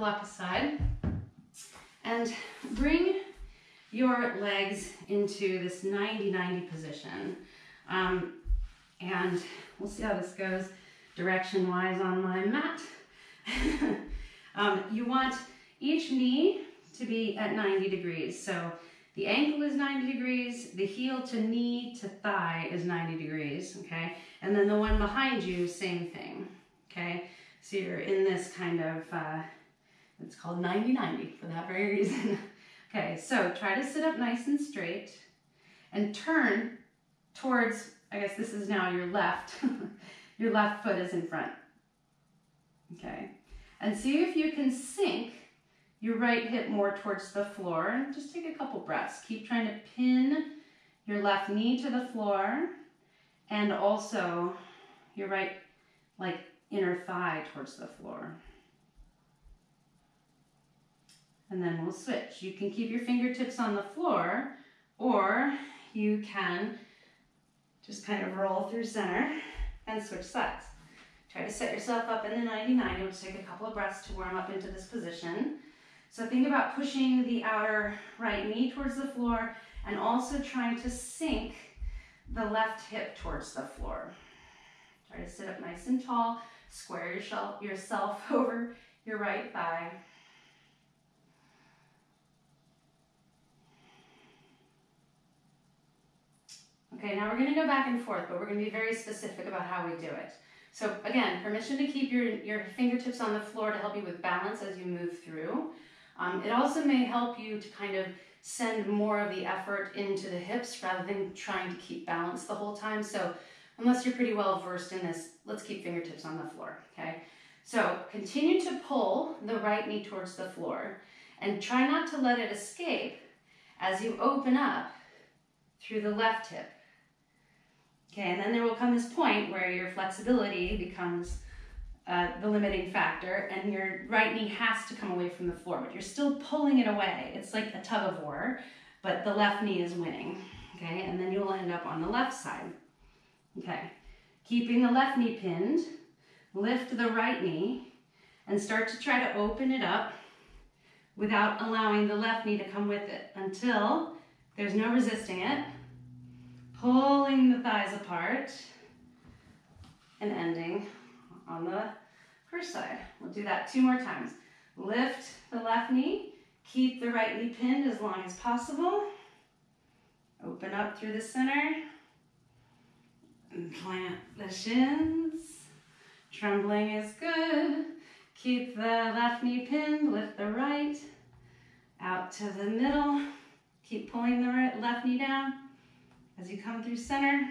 block aside and bring your legs into this 90-90 position. And we'll see how this goes direction-wise on my mat. You want each knee to be at 90 degrees. So the ankle is 90 degrees, the heel to knee to thigh is 90 degrees, okay? And then the one behind you, same thing, okay? So you're in this kind of, it's called 90-90 for that very reason. Okay, so try to sit up nice and straight and turn towards, I guess this is now your left, your left foot is in front, okay? And see if you can sink your right hip more towards the floor, and just take a couple breaths. Keep trying to pin your left knee to the floor and also your right, like, inner thigh towards the floor. And then we'll switch. You can keep your fingertips on the floor, or you can just kind of roll through center and switch sides. Try to set yourself up in the 90-90. We'll just take a couple of breaths to warm up into this position. So think about pushing the outer right knee towards the floor and also trying to sink the left hip towards the floor. Try to sit up nice and tall, square yourself over your right thigh. Okay, now we're going to go back and forth, but we're going to be very specific about how we do it. So again, permission to keep your fingertips on the floor to help you with balance as you move through. It also may help you to kind of send more of the effort into the hips rather than trying to keep balance the whole time. So unless you're pretty well versed in this, let's keep fingertips on the floor, okay? So continue to pull the right knee towards the floor and try not to let it escape as you open up through the left hip. Okay, and then there will come this point where your flexibility becomes the limiting factor and your right knee has to come away from the floor, but you're still pulling it away. It's like a tug of war, but the left knee is winning, okay? And then you'll end up on the left side. Okay, keeping the left knee pinned, lift the right knee and start to try to open it up without allowing the left knee to come with it until there's no resisting it. Pulling the thighs apart and ending on the first side. We'll do that 2 more times. Lift the left knee, keep the right knee pinned as long as possible. Open up through the center and plant the shins. Trembling is good. Keep the left knee pinned, lift the right, out to the middle. Keep pulling the left knee down as you come through center.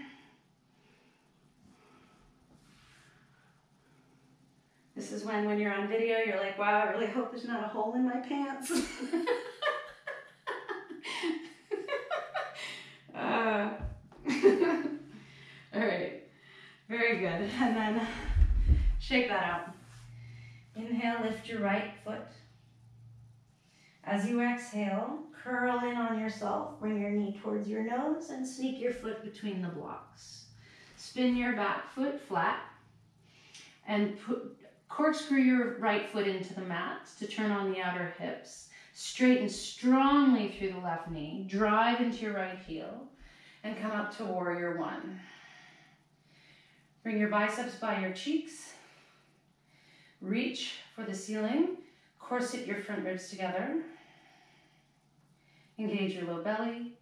This is when you're on video, you're like, wow, I really hope there's not a hole in my pants. All right, very good. And then shake that out. Inhale, lift your right foot. As you exhale, curl in on yourself, bring your knee towards your nose and sneak your foot between the blocks. Spin your back foot flat and corkscrew your right foot into the mat to turn on the outer hips. Straighten strongly through the left knee, drive into your right heel and come up to warrior one. Bring your biceps by your cheeks. Reach for the ceiling. Corset your front ribs together. Engage your low belly.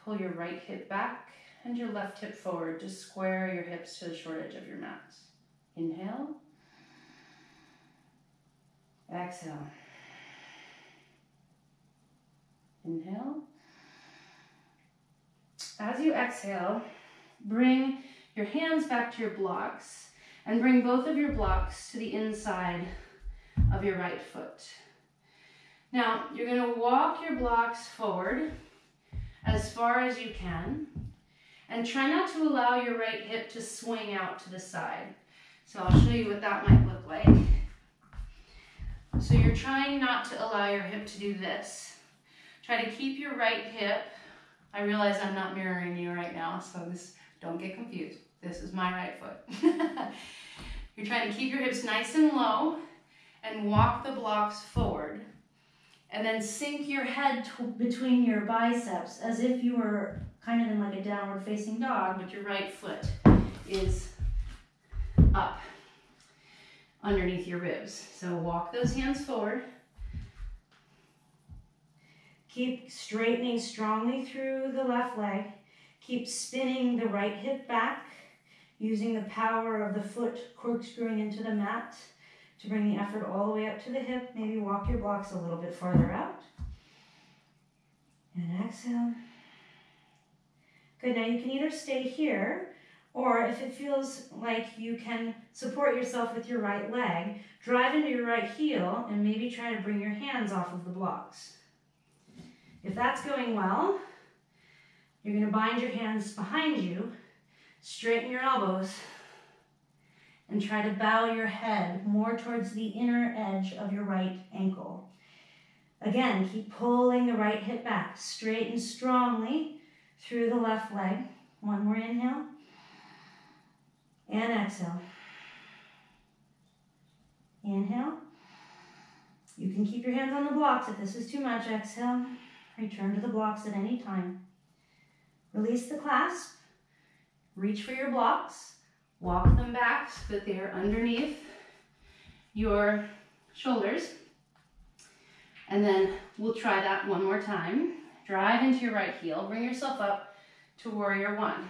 Pull your right hip back and your left hip forward to square your hips to the short edge of your mat. Inhale. Exhale. Inhale. As you exhale, bring your hands back to your blocks and bring both of your blocks to the inside of your right foot. Now, you're going to walk your blocks forward as far as you can and try not to allow your right hip to swing out to the side. So I'll show you what that might look like. So you're trying not to allow your hip to do this. Try to keep your right hip. I realize I'm not mirroring you right now, so don't get confused. This is my right foot. You're trying to keep your hips nice and low and walk the blocks forward. And then sink your head between your biceps as if you were kind of in like a downward facing dog, but your right foot is up underneath your ribs. So walk those hands forward. Keep straightening strongly through the left leg. Keep spinning the right hip back, using the power of the foot corkscrewing into the mat to bring the effort all the way up to the hip. Maybe walk your blocks a little bit farther out. And exhale. Good, now you can either stay here, or if it feels like you can support yourself with your right leg, drive into your right heel and maybe try to bring your hands off of the blocks. If that's going well, you're going to bind your hands behind you, straighten your elbows, and try to bow your head more towards the inner edge of your right ankle. Again, keep pulling the right hip back, straighten strongly through the left leg. One more inhale, and exhale. Inhale. You can keep your hands on the blocks if this is too much. Exhale. Return to the blocks at any time. Release the clasp. Reach for your blocks. Walk them back so that they are underneath your shoulders. And then we'll try that one more time. Drive into your right heel. Bring yourself up to warrior one.